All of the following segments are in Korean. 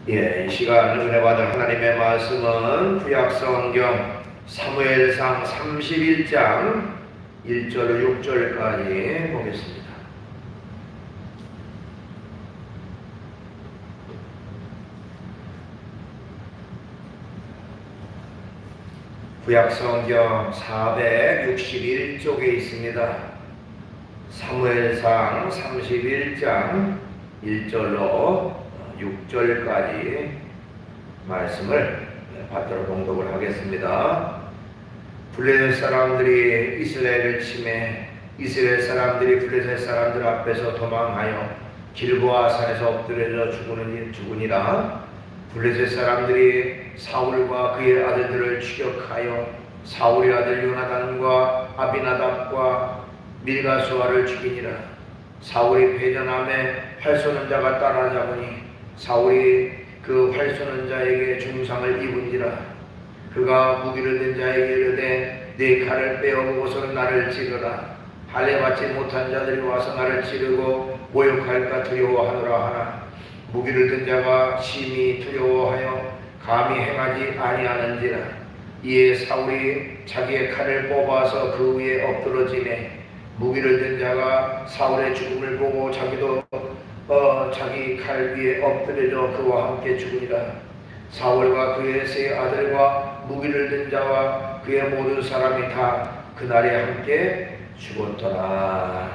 이 시간 은혜 받은 하나님의 말씀은 구약성경 사무엘상 31장 1절 6절까지 보겠습니다. 구약성경 461쪽에 있습니다. 사무엘상 31장 1절로 6절까지 말씀을 받들어 봉독을 하겠습니다. 블레셋 사람들이 이스라엘을 침해 이스라엘 사람들이 블레셋 사람들 앞에서 도망하여 길보아 산에서 엎드려져 죽으니라. 블레셋 사람들이 사울과 그의 아들들을 추격하여 사울의 아들 요나단과 아비나답과 밀가수아를 죽이니라. 사울이 패전함에 활 쏘는 자가 따라잡으니 사울이 그 활 쏘는 자에게 중상을 입은지라. 그가 무기를 든 자에게 이르되 네 칼을 빼어 그곳으로 나를 찌르라. 할례 받지 못한 자들이 와서 나를 찌르고 모욕할까 두려워하노라 하나 무기를 든 자가 심히 두려워하여 감히 행하지 아니하는지라. 이에 사울이 자기의 칼을 뽑아서 그 위에 엎드러지매 무기를 든 자가 사울의 죽음을 보고 자기도 자기 칼 위에 엎드려져 그와 함께 죽으니라. 사울과 그의 세 아들과 무기를 든 자와 그의 모든 사람이 다 그날에 함께 죽었더라.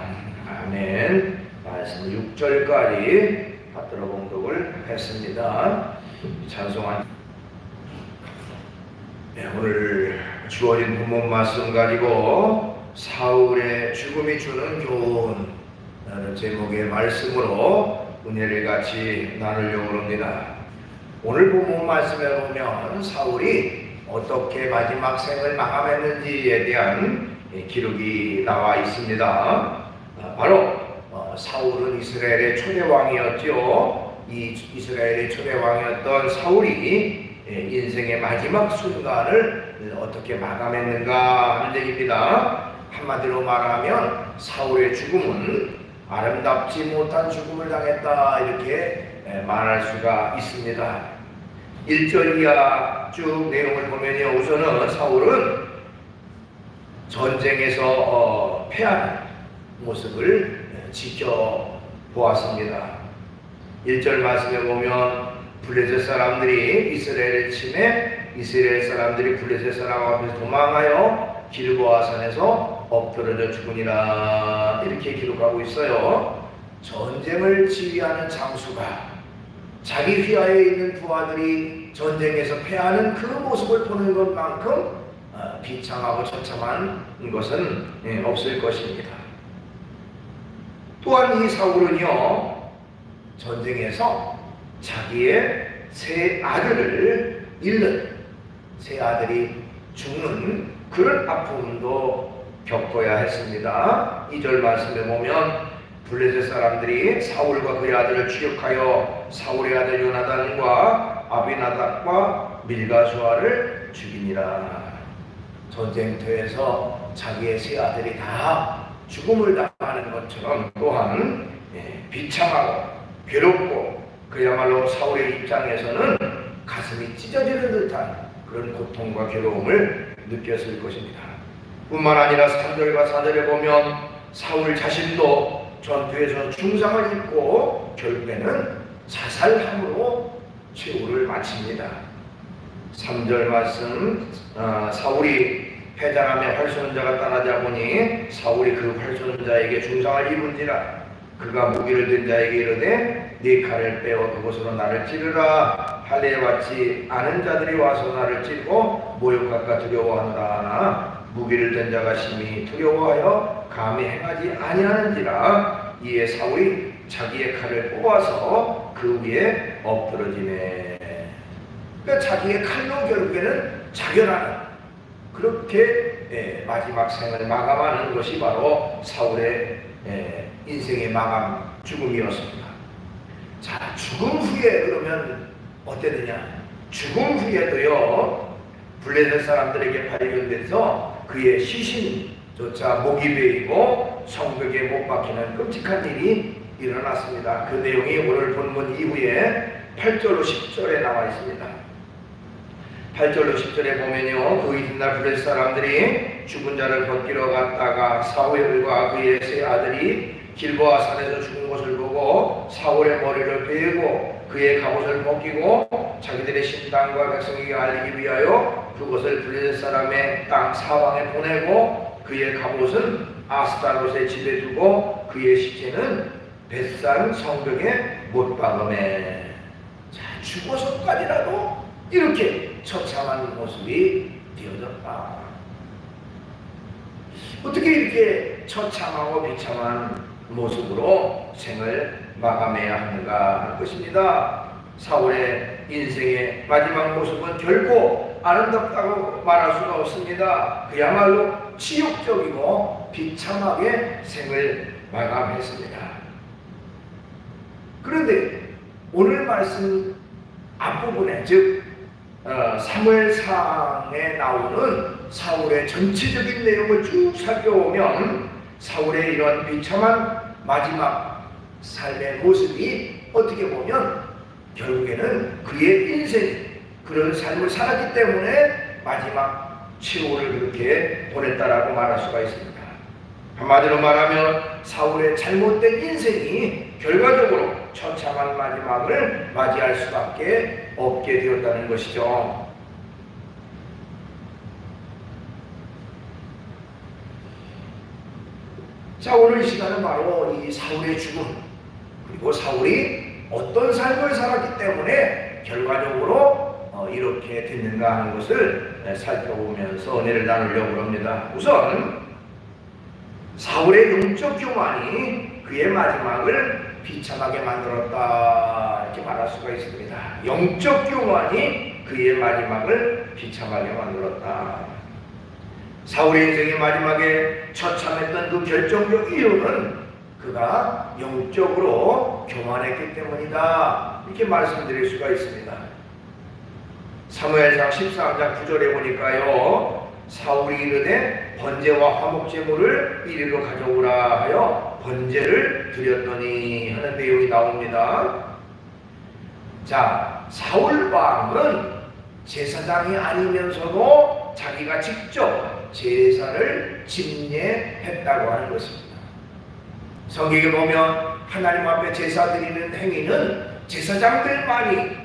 아멘. 말씀 6절까지 받들어 봉독을 했습니다. 찬송한 오늘 주어진 본문 말씀 가지고 사울의 죽음이 주는 교훈 제목의 말씀으로 은혜를 같이 나누려고 합니다. 오늘 본문 말씀에 보면 사울이 어떻게 마지막 생을 마감했는지에 대한 기록이 나와 있습니다. 바로 사울은 이스라엘의 초대 왕이었죠. 이 이스라엘의 초대 왕이었던 사울이 인생의 마지막 순간을 어떻게 마감했는가 하는 얘기입니다. 한마디로 말하면 사울의 죽음은 아름답지 못한 죽음을 당했다 이렇게 말할 수가 있습니다. 1절 이하 쭉 내용을 보면요, 우선은 사울은 전쟁에서 패하는 모습을 지켜보았습니다. 1절 말씀에 보면 블레셋 사람들이 이스라엘을 침해 이스라엘 사람들이 블레셋 사람 앞에서 도망하여 길보아 산에서 엎드러져 죽으니라 이렇게 기록하고 있어요. 전쟁을 지휘하는 장수가 자기 휘하에 있는 부하들이 전쟁에서 패하는 그 모습을 보는 것만큼 비참하고 처참한 것은 없을 것입니다. 또한 이 사울은요, 전쟁에서 자기의 세 아들을 잃는, 세 아들이 죽는 그런 아픔도 겪어야 했습니다. 2절 말씀에 보면 블레셋 사람들이 사울과 그의 아들을 추격하여 사울의 아들 요나단과 아비나답과 밀가수아를 죽이니라. 전쟁터에서 자기의 세 아들이 다 죽음을 당하는 것처럼 또한 비참하고 괴롭고 그야말로 사울의 입장에서는 가슴이 찢어지는 듯한 그런 고통과 괴로움을 느꼈을 것입니다. 뿐만 아니라 3절과 4절에 보면 사울 자신도 전투에서 중상을 입고 결국에는 자살함으로 최후를 마칩니다. 3절 말씀, 사울이 패전함에 활 쏘는 자가 따라잡으니 사울이 그 활 쏘는 자에게 중상을 입은지라. 그가 무기를 든 자에게 이르되 네 칼을 빼어 그곳으로 나를 찌르라. 할례 받지 않은 자들이 와서 나를 찌르고 모욕할까 두려워하노라 하나 무기를 든 자가 심히 두려워하여 감히 행하지 아니하는지라. 이에 사울이 자기의 칼을 뽑아서 그 위에 엎드러지네. 그러니까 자기의 칼로 결국에는 자결하는 그렇게 마지막 생을 마감하는 것이 바로 사울의 인생의 마감 죽음이었습니다. 자, 죽음 후에 그러면 어땠느냐? 죽음 후에도요, 블레셋 사람들에게 발견돼서 그의 시신조차 목이 베이고 성벽에 못 박히는 끔찍한 일이 일어났습니다. 그 내용이 오늘 본문 이후에 8절로 10절에 나와 있습니다. 8절로 10절에 보면요, 그 이튿날 블레셋 사람들이 죽은 자를 벗기러 갔다가 사울과 그의 세 아들이 길보아 산에서 죽은 것을 보고 사울의 머리를 베고 그의 갑옷을 벗기고 자기들의 신당과 백성에게 알리기 위하여 그것을 블레셋 사람의 땅 사방에 보내고 그의 갑옷은 아스타롯의 집에 두고 그의 시체는 벳산 성벽에 못 박음에. 자, 죽어서까지라도 이렇게 처참한 모습이 되어졌다. 어떻게 이렇게 처참하고 비참한 모습으로 생을 마감해야 하는가 할 것입니다. 사울의 인생의 마지막 모습은 결코 아름답다고 말할 수가 없습니다. 그야말로 치욕적이고 비참하게 생을 마감했습니다. 그런데 오늘 말씀 앞부분에 즉 사무엘상에 나오는 사울의 전체적인 내용을 쭉 살펴보면 사울의 이런 비참한 마지막 삶의 모습이 어떻게 보면 결국에는 그의 인생이 그런 삶을 살았기 때문에 마지막 최후를 그렇게 보냈다라고 말할 수가 있습니다. 한마디로 말하면 사울의 잘못된 인생이 결과적으로 처참한 마지막을 맞이할 수밖에 없게 되었다는 것이죠. 자, 오늘 이 시간은 바로 이 사울의 죽음, 그리고 사울이 어떤 삶을 살았기 때문에 결과적으로 이렇게 됐는가 하는 것을 살펴보면서 은혜를 나누려고 합니다. 우선 사울의 영적 교만이 그의 마지막을 비참하게 만들었다, 이렇게 말할 수가 있습니다. 영적 교만이 그의 마지막을 비참하게 만들었다. 사울의 인생의 마지막에 처참했던 그 결정적 이유는 그가 영적으로 교만했기 때문이다, 이렇게 말씀드릴 수가 있습니다. 사무엘상 13장 9절에 보니까요, 사울이 이르되 번제와 화목제물을 이리로 가져오라 하여 번제를 드렸더니 하는 내용이 나옵니다. 자, 사울 왕은 제사장이 아니면서도 자기가 직접 제사를 집례했다고 하는 것입니다. 성경에 보면 하나님 앞에 제사 드리는 행위는 제사장들만이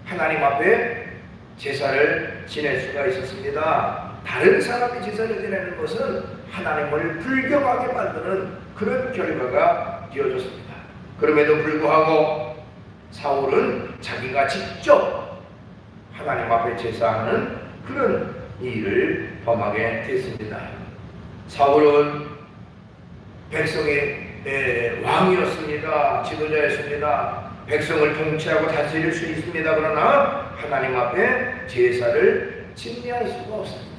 하나님 앞에 제사를 지낼 수가 있었습니다. 다른 사람이 제사를 지내는 것은 하나님을 불경하게 만드는 그런 결과가 되어졌습니다. 그럼에도 불구하고 사울은 자기가 직접 하나님 앞에 제사하는 그런 일을 범하게 됐습니다. 사울은 백성의 왕이었습니다. 지도자였습니다. 백성을 통치하고 다스릴 수 있습니다. 그러나 하나님 앞에 제사를 집례할 수가 없습니다.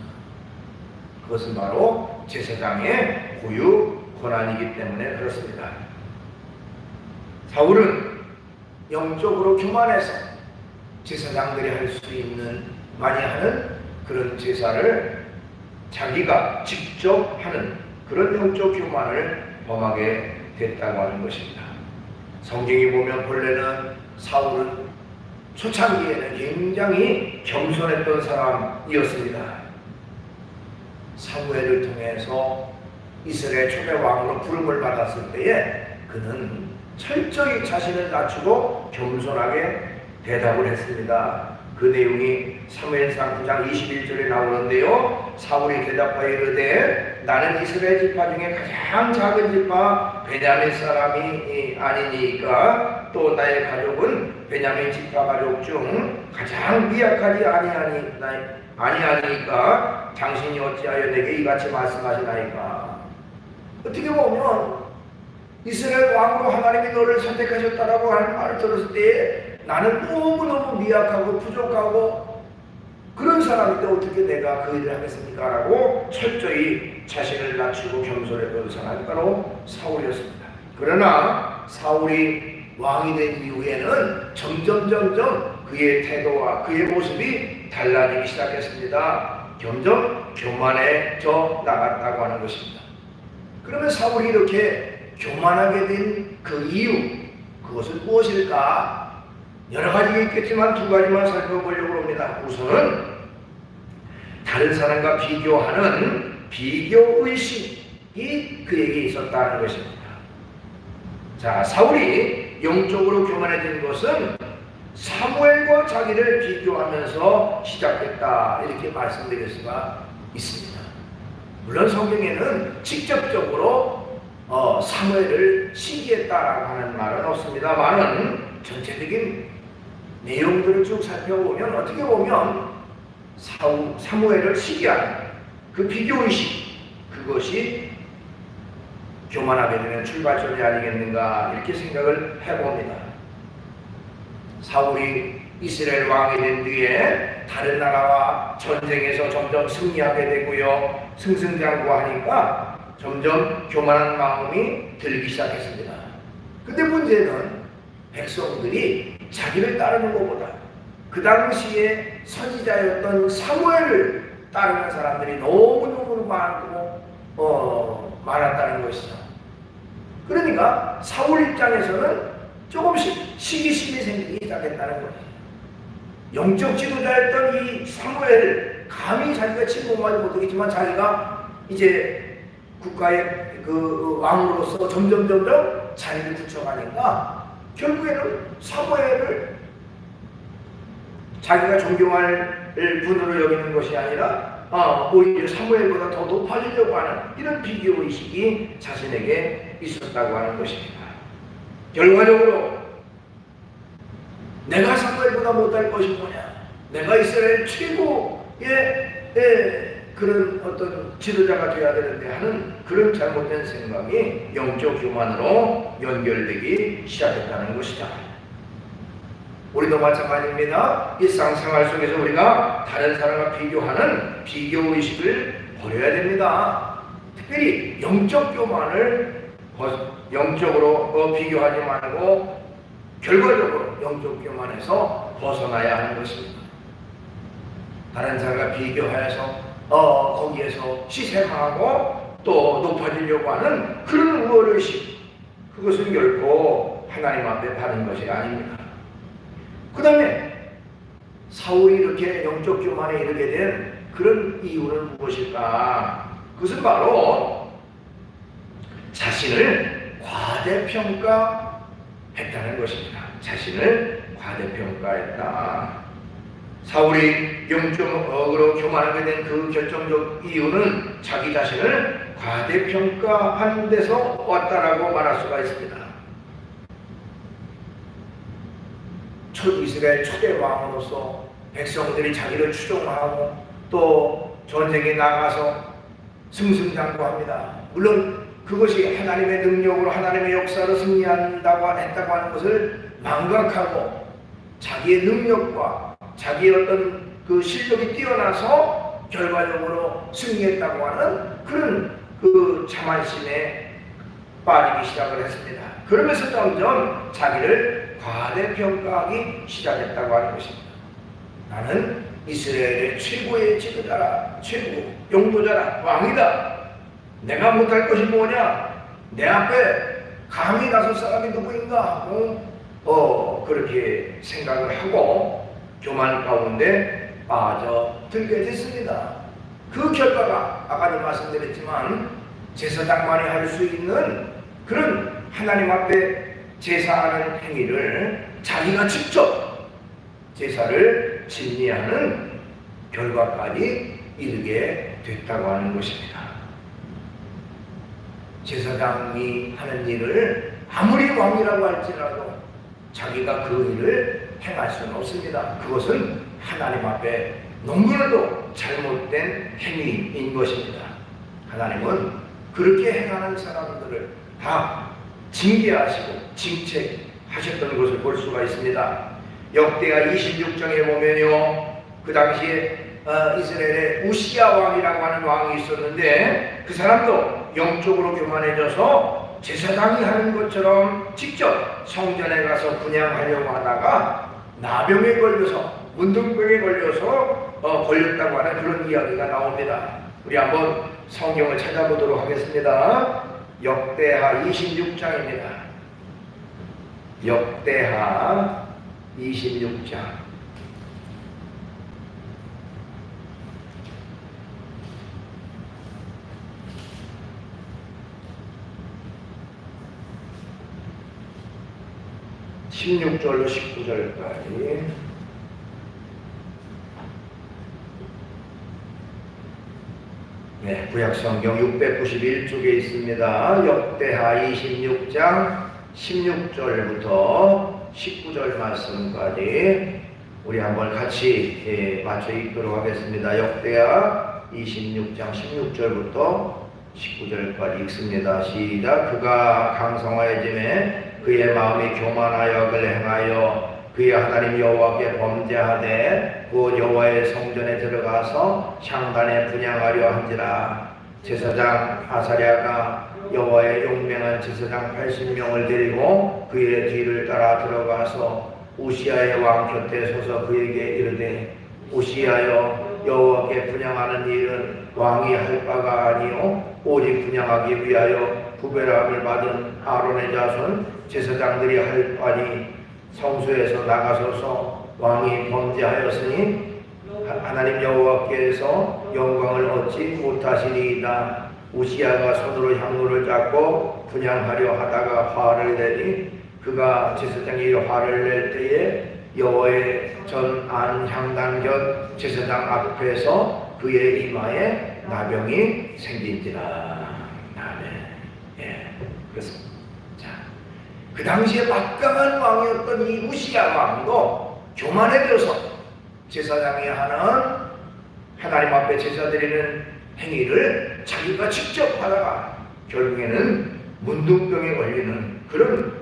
그것은 바로 제사장의 고유 권한이기 때문에 그렇습니다. 사울은 영적으로 교만해서 제사장들이 할 수 있는 많이 하는 그런 제사를 자기가 직접 하는 그런 영적 교만을 범하게 됐다고 하는 것입니다. 성경에 보면 본래는 사울은 초창기에는 굉장히 겸손했던 사람이었습니다. 사무엘을 통해서 이스라엘 초대 왕으로 부름을 받았을 때에 그는 철저히 자신을 낮추고 겸손하게 대답을 했습니다. 그 내용이 사무엘상 9장 21절에 나오는데요, 사울이 대답하여 이르되 나는 이스라엘 지파 중에 가장 작은 지파 베냐민 사람이 아니니까 또 나의 가족은 베냐민 지파 가족 중 가장 미약하지 아니하니까 당신이 어찌하여 내게 이같이 말씀하시나이까. 어떻게 보면 이스라엘 왕으로 하나님이 너를 선택하셨다라고 하는 말을 들었을 때에 나는 너무너무 미약하고 부족하고 그런 사람인데 어떻게 내가 그 일을 하겠습니까? 라고 철저히 자신을 낮추고 겸손했던 사람이 바로 사울이었습니다. 그러나 사울이 왕이 된 이후에는 점점 그의 태도와 그의 모습이 달라지기 시작했습니다. 점점 교만해져 나갔다고 하는 것입니다. 그러면 사울이 이렇게 교만하게 된 그 이유, 그것은 무엇일까? 여러 가지가 있겠지만 두 가지만 살펴보려고 합니다. 우선은 다른 사람과 비교하는 비교의식이 그에게 있었다는 것입니다. 자, 사울이 영적으로 교만해진 것은 사무엘과 자기를 비교하면서 시작했다, 이렇게 말씀드릴 수가 있습니다. 물론 성경에는 직접적으로 사무엘을 시기했다라고 하는 말은 없습니다만은 전체적인 내용들을 쭉 살펴보면 어떻게 보면 사무엘을 시기한 그 비교의식, 그것이 교만하게 되는 출발점이 아니겠는가, 이렇게 생각을 해봅니다. 사울이 이스라엘 왕이 된 뒤에 다른 나라와 전쟁에서 점점 승리하게 되고요, 승승장구하니까 점점 교만한 마음이 들기 시작했습니다. 근데 문제는 백성들이 자기를 따르는 것보다 그 당시에 선지자였던 사무엘을 따르는 사람들이 너무너무 많았다는 것이죠. 그러니까 사울 입장에서는 조금씩 시기심이 생기기 시작했다는 거예요. 영적 지도자였던 이 사무엘을 감히 자기가 침공하지 못하겠지만 자기가 이제 국가의 그 왕으로서 점점 자리를 굳혀가니까 결국에는 사무엘을 자기가 존경할 분으로 여기는 것이 아니라 오히려 사무엘보다 더 높아지려고 하는 이런 비교의식이 자신에게 있었다고 하는 것입니다. 결과적으로 내가 사무엘보다 못할 것이 뭐냐, 내가 이스라엘 최고의 그런 어떤 지도자가 되어야 되는데 하는 그런 잘못된 생각이 영적 교만으로 연결되기 시작했다는 것이다. 우리도 마찬가지입니다. 일상생활 속에서 우리가 다른 사람과 비교하는 비교의식을 버려야 됩니다. 특별히 영적 교만을 영적으로 비교하지 말고 결과적으로 영적 교만에서 벗어나야 하는 것입니다. 다른 사람과 비교하여서 거기에서 시샘하고 또 높아지려고 하는 그런 우월의식, 그것은 결코 하나님 앞에 바른 것이 아닙니다. 그 다음에 사울이 이렇게 영적 교만에 이르게 된 그런 이유는 무엇일까? 그것은 바로 자신을 과대평가했다는 것입니다. 자신을 과대평가했다. 사울이 영적으로 교만하게 된 그 결정적 이유는 자기 자신을 과대평가한 데서 왔다라고 말할 수가 있습니다. 이스라엘 초대 왕으로서 백성들이 자기를 추종하고 또 전쟁에 나가서 승승장구합니다. 물론 그것이 하나님의 능력으로 하나님의 역사로 승리한다고 했다고 하는 것을 망각하고 자기의 능력과 자기의 어떤 그 실력이 뛰어나서 결과적으로 승리했다고 하는 그런 그 자만심에 빠지기 시작을 했습니다. 그러면서 점점 자기를 과대평가하기 시작했다고 하는 것입니다. 나는 이스라엘의 최고의 지도자라, 최고 용도자라, 왕이다. 내가 못할 것이 뭐냐? 내 앞에 감히 나설 사람이 누구인가 하고 그렇게 생각을 하고 교만 가운데 빠져들게 됐습니다. 그 결과가 아까도 말씀드렸지만 제사장만이 할 수 있는 그런 하나님 앞에 제사하는 행위를 자기가 직접 제사를 진리하는 결과까지 이르게 됐다고 하는 것입니다. 제사장이 하는 일을 아무리 왕이라고 할지라도 자기가 그 일을 행할 수는 없습니다. 그것은 하나님 앞에 너무나도 잘못된 행위인 것입니다. 하나님은 그렇게 행하는 사람들을 다 징계하시고 징책하셨던 것을 볼 수가 있습니다. 역대하 26장에 보면요, 그 당시에 이스라엘에 우시야 왕이라고 하는 왕이 있었는데 그 사람도 영적으로 교만해져서 제사장이 하는 것처럼 직접 성전에 가서 분향하려고 하다가 나병에 걸려서, 문둥병에 걸려서 걸렸다고 하는 그런 이야기가 나옵니다. 우리 한번 성경을 찾아보도록 하겠습니다. 역대하 26장입니다. 역대하 26장 16절로 19절까지. 네, 구약성경 691쪽에 있습니다. 역대하 26장 16절부터 19절 말씀까지 우리 한번 같이 맞춰 읽도록 하겠습니다. 역대하 26장 16절부터 19절까지 읽습니다. 시작. 그가 강성하여짐에 그의 마음이 교만하여 그를 행하여 그의 하나님 여호와께 범죄하되 그 여호와의 성전에 들어가서 향단에 분향하려 한지라. 제사장 아사랴가 여호와의 용맹한 제사장 80명을 데리고 그의 뒤를 따라 들어가서 우시야의 왕 곁에 서서 그에게 이르되 우시야여, 여호와께 분향하는 일은 왕이 할 바가 아니요 오직 분향하기 위하여 구별함을 받은 아론의 자손 제사장들이 할 바니 성소에서 나가소서. 왕이 범죄하였으니 하나님 여호와께서 영광을 얻지 못하시니이다. 우시야가 손으로 향로를 잡고 분향하려 하다가 화를 내니 그가 제사장이 화를 낼 때에 여호와의 전 안 향단 곁 제사장 앞에서 그의 이마에 나병이 생긴지라. 아멘. 예, 그렇습니다. 자, 그 당시에 막강한 왕이었던 이 우시야 왕도 교만해져서 제사장이 하는 하나님 앞에 제사 드리는 행위를 자기가 직접 하다가 결국에는 문둥병에 걸리는 그런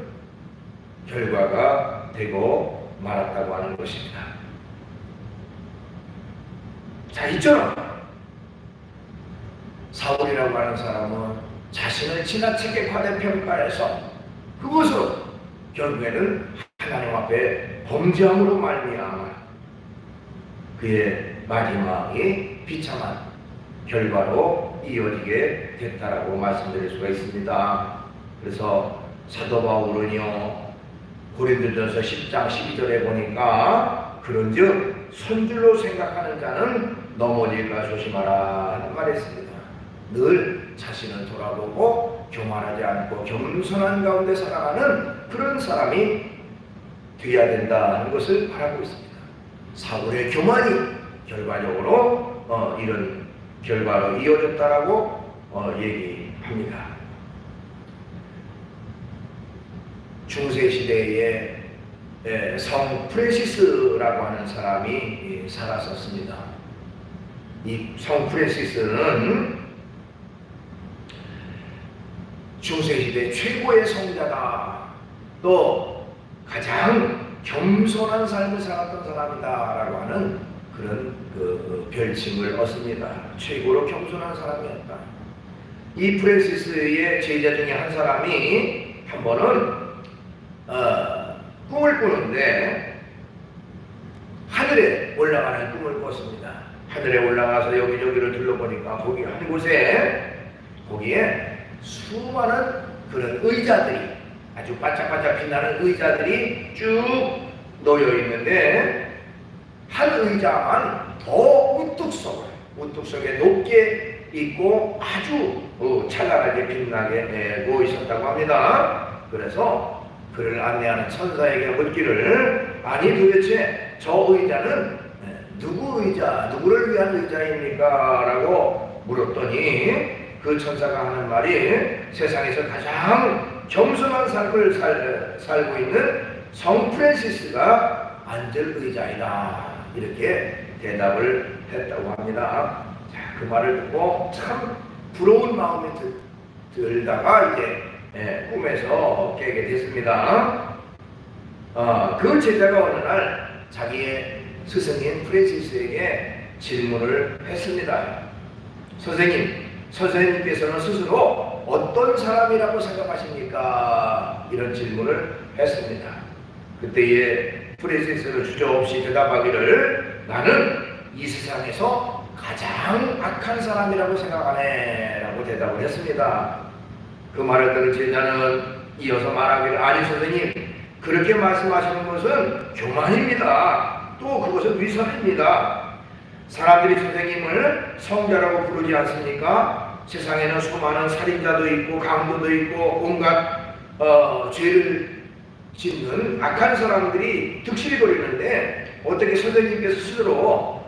결과가 되고 말았다고 하는 것입니다. 자, 이처럼 사울이라고 하는 사람은 자신을 지나치게 과대평가해서 그것으로 결국에는 하나님 앞에 범죄함으로 말미암아 그의 마지막이 비참한 결과로 이어지게 됐다라고 말씀드릴 수가 있습니다. 그래서 사도 바울은요, 고린도전서 10장 12절에 보니까 그런즉 손줄로 생각하는 자는 넘어질까 조심하라 하는 말이 있습니다. 늘 자신을 돌아보고 교만하지 않고 겸손한 가운데 살아가는 그런 사람이 되어야 된다는 것을 바라고 있습니다. 사울의 교만이 결과적으로 이런 결과로 이어졌다라고 얘기합니다. 중세시대에 성 프랜시스라고 하는 사람이 살았었습니다. 이 성 프랜시스는 중세시대 최고의 성자다, 또 가장 겸손한 삶을 살았던 사람이다라고 하는 그런 별칭을 얻습니다. 최고로 겸손한 사람이었다. 이 프랜시스의 제자 중에 한 사람이 한 번은 꿈을 꾸는데 하늘에 올라가는 꿈을 꿨습니다. 하늘에 올라가서 여기저기를 둘러보니까 거기 한 곳에 거기에 수많은 그런 의자들이, 아주 반짝반짝 빛나는 의자들이 쭉 놓여 있는데 한 의자만 더 우뚝 속에 높게 있고 아주 찬란하게 빛나게 되고 있었다고 합니다. 그래서 그를 안내하는 천사에게 묻기를, 아니 도대체 저 의자는 누구 의자, 누구를 위한 의자입니까? 라고 물었더니 그 천사가 하는 말이 세상에서 가장 겸손한 삶을 살고 있는 성 프랜시스가 앉을 의자이다, 이렇게 대답을 했다고 합니다. 자, 그 말을 듣고 참 부러운 마음이 들다가 이제 꿈에서 깨게 됐습니다. 그 제자가 어느 날 자기의 스승인 프랜시스에게 질문을 했습니다. 선생님께서는 스스로 어떤 사람이라고 생각하십니까? 이런 질문을 했습니다. 그때에 프랜시스는 주저없이 대답하기를, 나는 이 세상에서 가장 악한 사람이라고 생각하네 라고 대답을 했습니다. 그 말을 들은 제자는 이어서 말하기를, 아니 선생님, 그렇게 말씀하시는 것은 교만입니다. 또 그것은 위선입니다. 사람들이 선생님을 성자라고 부르지 않습니까? 세상에는 수많은 살인자도 있고 강도도 있고 온갖 죄를 짓는 악한 사람들이 득실이 거리는데 어떻게 선생님께서 스스로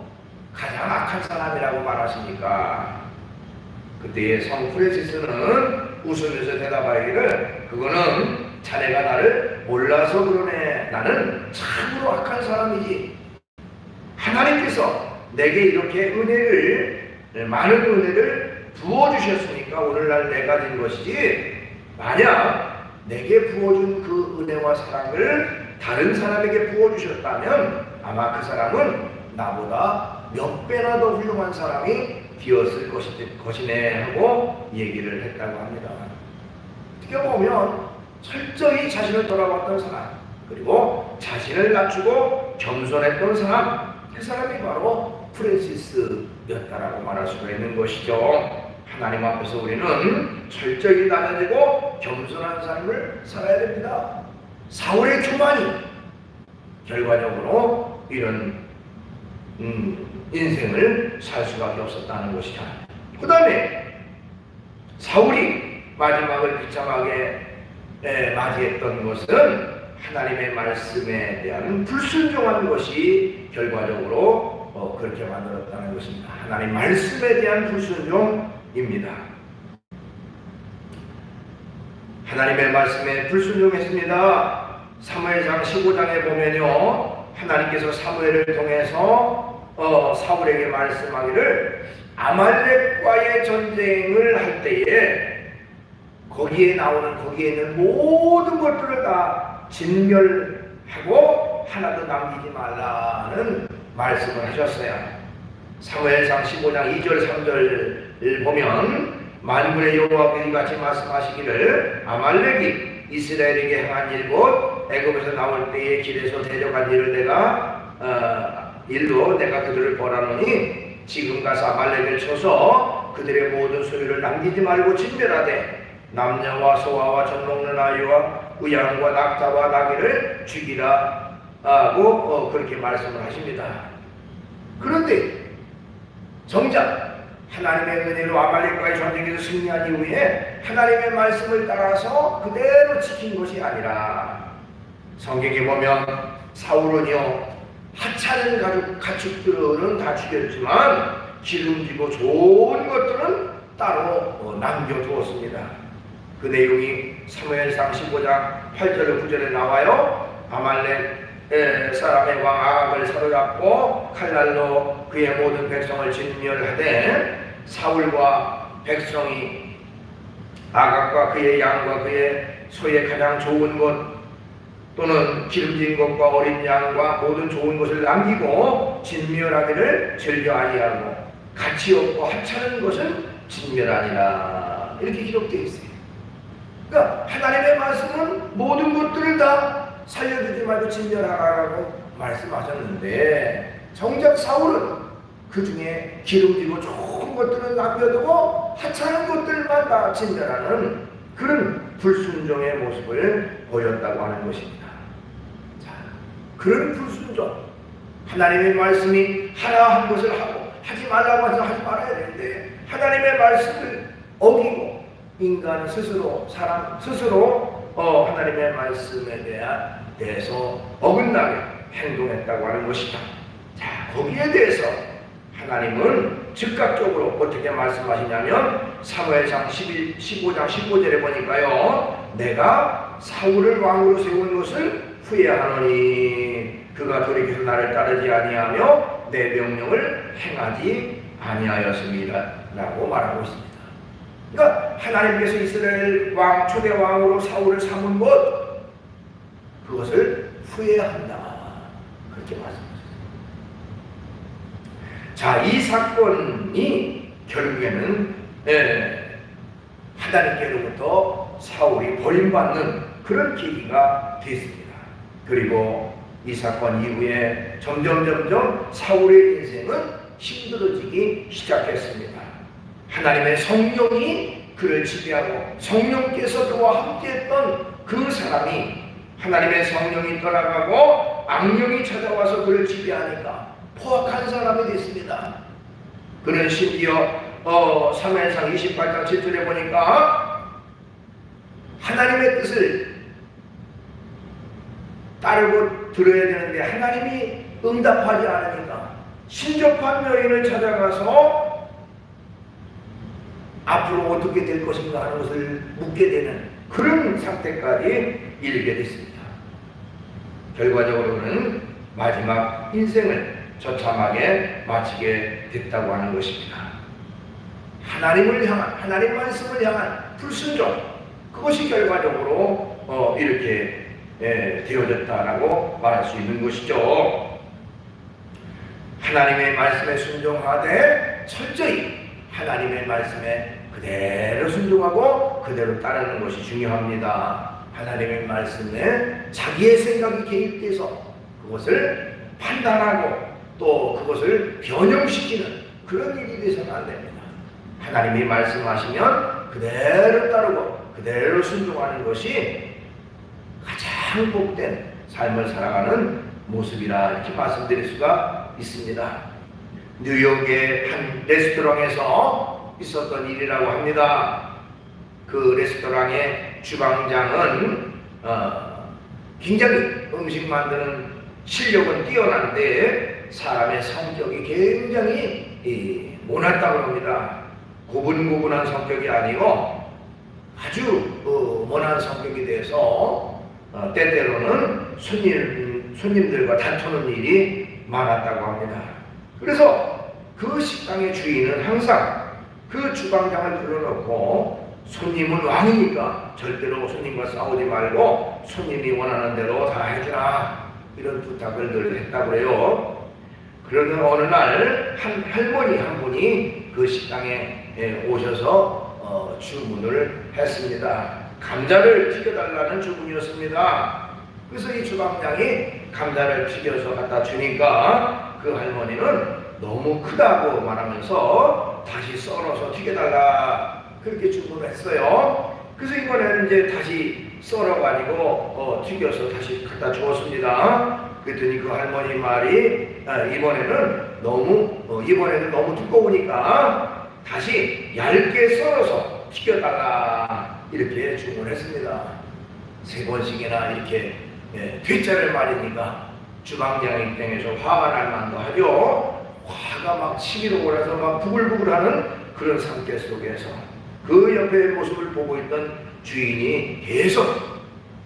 가장 악한 사람이라고 말하십니까? 그때의 성 프랜시스는 웃으면서 대답하기를 그거는 자네가 나를 몰라서 그러네. 나는 참으로 악한 사람이지. 하나님께서 내게 이렇게 많은 은혜를 부어주셨으니까 오늘날 내가 된 것이지, 만약 내게 부어준 그 은혜와 사랑을 다른 사람에게 부어주셨다면 아마 그 사람은 나보다 몇 배나 더 훌륭한 사람이 되었을 것이네 하고 얘기를 했다고 합니다. 어떻게 보면 철저히 자신을 돌아봤던 사람, 그리고 자신을 낮추고 겸손했던 사람, 그 사람이 바로 프랜시스였다라고 말할 수가 있는 것이죠. 하나님 앞에서 우리는 철저히 낮아지고 겸손한 삶을 살아야 됩니다. 사울의 교만이 결과적으로 이런 인생을 살 수밖에 없었다는 것이죠. 그 다음에 사울이 마지막을 비참하게 맞이했던 것은 하나님의 말씀에 대한 불순종한 것이 결과적으로 그렇게 만들었다는 것입니다. 하나님 말씀에 대한 불순종입니다. 하나님의 말씀에 불순종했습니다. 사무엘상 15장에 보면요, 하나님께서 사무엘을 통해서 사울에게 말씀하기를 아말렉과의 전쟁을 할 때에 거기에 있는 모든 것들을 다 진멸하고 하나도 남기지 말라는 말씀을 하셨어요. 사무엘상 15장 2절 3절을 보면 만군의 여호와께서 이같이 말씀하시기를 아말렉이 이스라엘에게 행한 일곧 애굽에서 나올 때에 길에서 대적한 일로 내가 그들을 벌하노니 지금 가서 아말렉을 쳐서 그들의 모든 소유를 남기지 말고 진멸하되 남녀와 소아와 젖 먹는 아이와 우양과 낙타와 나귀를 죽이라 하고 그렇게 말씀을 하십니다. 그런데 정작 하나님의 은혜로 아말렉과의 전쟁에서 승리한 이후에 하나님의 말씀을 따라서 그대로 지킨 것이 아니라 성경에 보면 사울은요, 하찮은 가축들은 다 죽였지만 기름지고 좋은 것들은 따로 남겨두었습니다. 그 내용이 사무엘상 15장 8절 9절에 나와요. 아말렉 사람의 왕 아합을 사로잡고 칼날로 그의 모든 백성을 진멸하되 사울과 백성이 아합과 그의 양과 그의 소의 가장 좋은 것 또는 기름진 것과 어린 양과 모든 좋은 것을 남기고 진멸하기를 즐겨 아니하고 가치 없고 하찮은 것은 진멸하니라, 이렇게 기록되어 있어요. 그러니까 하나님의 말씀은 모든 것들을 다 살려두지 말고 진멸하라고 말씀하셨는데 정작 사울은 그 중에 기름지고 좋은 것들을 남겨두고 하찮은 것들만 다 진멸하는 그런 불순종의 모습을 보였다고 하는 것입니다. 자, 그런 불순종, 하나님의 말씀이 하라 한 것을 하고 하지 말라고 해서 하지 말아야 되는데 하나님의 말씀을 어기고 인간 스스로, 사람 스스로 하나님의 말씀에 대해서 어긋나게 행동했다고 하는 것이다. 자, 거기에 대해서 하나님은 즉각적으로 어떻게 말씀하시냐면 사무엘상 15장 15절에 보니까요, 내가 사울을 왕으로 세운 것을 후회하노니 그가 돌이켜서 나를 따르지 아니하며 내 명령을 행하지 아니하였습니다 라고 말하고 있습니다. 그러니까 하나님께서 이스라엘 왕 초대 왕으로 사울을 삼은 것, 그것을 후회한다, 그렇게 말씀하셨습니다. 자, 이 사건이 결국에는 하나님께로부터 사울이 버림받는 그런 계기가 됐습니다. 그리고 이 사건 이후에 점점 사울의 인생은 힘들어지기 시작했습니다. 하나님의 성령이 그를 지배하고 성령께서 그와 함께했던 그 사람이 하나님의 성령이 떠나가고 악령이 찾아와서 그를 지배하니까 포악한 사람이 됐습니다. 그는 심지어 사무엘상 28장 7절에 보니까 하나님의 뜻을 따르고 들어야 되는데 하나님이 응답하지 않으니까 신접한 여인을 찾아가서 앞으로 어떻게 될 것인가 하는 것을 묻게 되는 그런 상태까지 이르게 됐습니다. 결과적으로는 마지막 인생을 처참하게 마치게 됐다고 하는 것입니다. 하나님을 향한, 하나님 말씀을 향한 불순종, 그것이 결과적으로 이렇게 되어졌다라고 말할 수 있는 것이죠. 하나님의 말씀에 순종하되 철저히 하나님의 말씀에 그대로 순종하고 그대로 따르는 것이 중요합니다. 하나님의 말씀에 자기의 생각이 개입돼서 그것을 판단하고 또 그것을 변형시키는 그런 일이 되서는 안 됩니다. 하나님이 말씀하시면 그대로 따르고 그대로 순종하는 것이 가장 복된 삶을 살아가는 모습이라 이렇게 말씀드릴 수가 있습니다. 뉴욕의 한 레스토랑에서 있었던 일이라고 합니다. 그 레스토랑의 주방장은 굉장히 음식 만드는 실력은 뛰어난데 사람의 성격이 굉장히 모났다고 합니다. 고분고분한 성격이 아니고 아주 모난 성격이 돼서 때때로는 손님들과 다투는 일이 많았다고 합니다. 그래서 그 식당의 주인은 항상 그 주방장을 불러놓고 손님은 왕이니까 절대로 손님과 싸우지 말고 손님이 원하는 대로 다 해주라 이런 부탁을 늘 했다고 해요. 그러던 어느 날 한 할머니 한 분이 그 식당에 오셔서 주문을 했습니다. 감자를 튀겨달라는 주문이었습니다. 그래서 이 주방장이 감자를 튀겨서 갖다 주니까 그 할머니는 너무 크다고 말하면서 다시 썰어서 튀겨달라 그렇게 주문을 했어요. 그래서 이번에는 이제 다시 썰어가지고 튀겨서 다시 갖다 주었습니다. 그랬더니 그 할머니 말이 이번에는 너무 두꺼우니까 다시 얇게 썰어서 튀겨달라 이렇게 주문했습니다. 3번씩이나 이렇게 되짜를 말이니까 주방장 입장에서 화가 날 만도 하죠. 화가 막 치밀어 올라서 막 부글부글하는 그런 상태 속에서 그 옆에 모습을 보고 있던 주인이 계속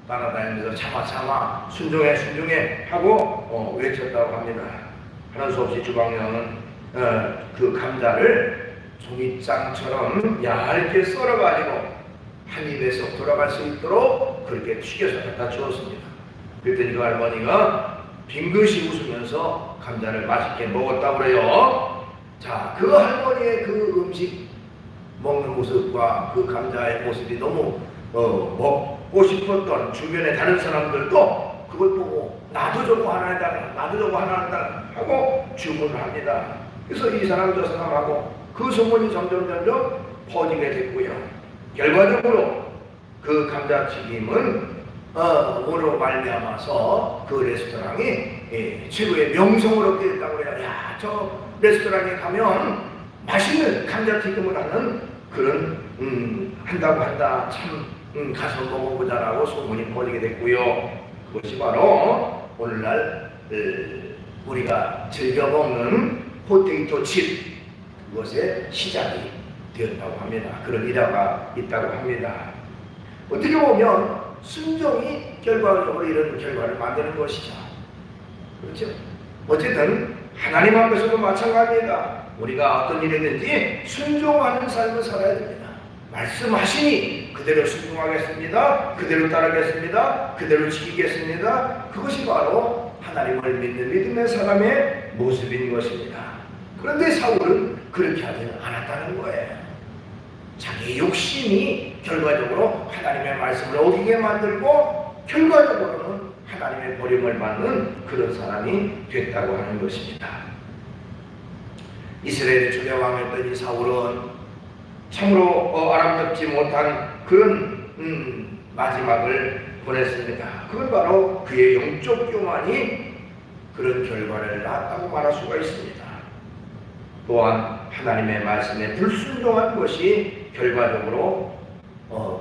따라다니면서 참아 순종해 하고 외쳤다고 합니다. 하는 수 없이 주방장은 그 감자를 종이장처럼 얇게 썰어가지고 한 입에 쏙 돌아갈 수 있도록 그렇게 튀겨서 갖다 주었습니다. 그랬더니 그 할머니가 빙긋이 웃으면서 감자를 맛있게 먹었다고 그래요. 자, 그 할머니의 그 음식 먹는 모습과 그 감자의 모습이 너무 먹고 싶었던 주변의 다른 사람들도 그걸 보고 나도 저거 하나 해달라, 나도 저거 하나 해달라 하고 주문을 합니다. 그래서 이 사람 저 사람하고 그 소문이 점점 퍼지게 됐고요. 결과적으로 그 감자튀김은 뭐로 말미암아서 그 레스토랑이 최고의 명성을 얻게 됐다고 해요. 야, 저 레스토랑에 가면 맛있는 감자튀김을 하는 그런 한다고 한다. 참 가서 먹어보자라고 소문이 퍼지게 됐고요. 그것이 바로 오늘날 우리가 즐겨 먹는 포테이토 칩 그것의 시작이 되었다고 합니다. 그런 일화가 있다고 합니다. 어떻게 보면 순종이 결과적으로 이런 결과를 만드는 것이죠. 그렇죠? 어쨌든 하나님 앞에서도 마찬가지입니다. 우리가 어떤 일이든지 순종하는 삶을 살아야 됩니다. 말씀하시니 그대로 순종하겠습니다. 그대로 따르겠습니다. 그대로 지키겠습니다. 그것이 바로 하나님을 믿는 믿음의 사람의 모습인 것입니다. 그런데 사울은 그렇게 하지 않았다는 거예요. 자기 욕심이 결과적으로 하나님의 말씀을 어기게 만들고 결과적으로는 하나님의 버림을 받는 그런 사람이 됐다고 하는 것입니다. 이스라엘의 초대 왕이었던 이 사울은 참으로 아름답지 못한 그런 마지막을 보냈습니다. 그건 바로 그의 영적 교만이 그런 결과를 낳았다고 말할 수가 있습니다. 또한 하나님의 말씀에 불순종한 것이 결과적으로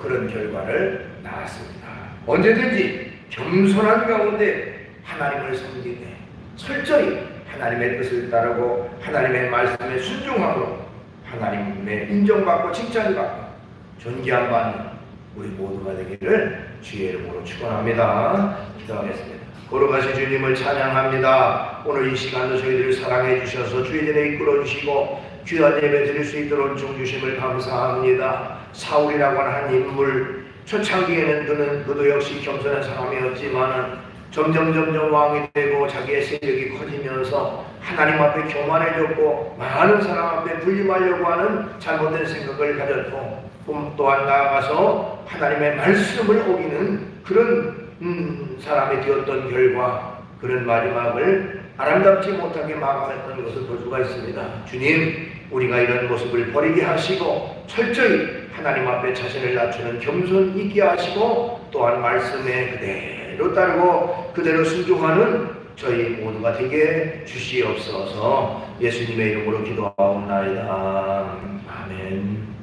그런 결과를 낳았습니다. 언제든지 겸손한 가운데 하나님을 섬기되 철저히 하나님의 뜻을 따르고 하나님의 말씀에 순종함으로 하나님의 인정받고 칭찬받고 존귀함 받는 우리 모두가 되기를 주의 이름으로 축원합니다. 기도하겠습니다. 거룩하신 주님을 찬양합니다. 오늘 이 시간도 저희들을 사랑해 주셔서 주의 전에 이끌어 주시고 귀한 예배 드릴 수 있도록 종 주심을 감사합니다. 사울이라고 하는 한 인물, 초창기에는 그도 역시 겸손한 사람이었지만은 점점 왕이 되고 자기의 세력이 커지면서 하나님 앞에 교만해졌고 많은 사람 앞에 군림하려고 하는 잘못된 생각을 가졌고 또한 나아가서 하나님의 말씀을 어기는 그런 사람이 되었던 결과 그런 마지막을 아름답지 못하게 마감했던 것을 볼 수가 있습니다. 주님, 우리가 이런 모습을 버리게 하시고 철저히 하나님 앞에 자신을 낮추는 겸손 있게 하시고 또한 말씀에 그대로 따르고 그대로 순종하는 저희 모두가 되게 주시옵소서. 예수님의 이름으로 기도하옵나이다. 아멘.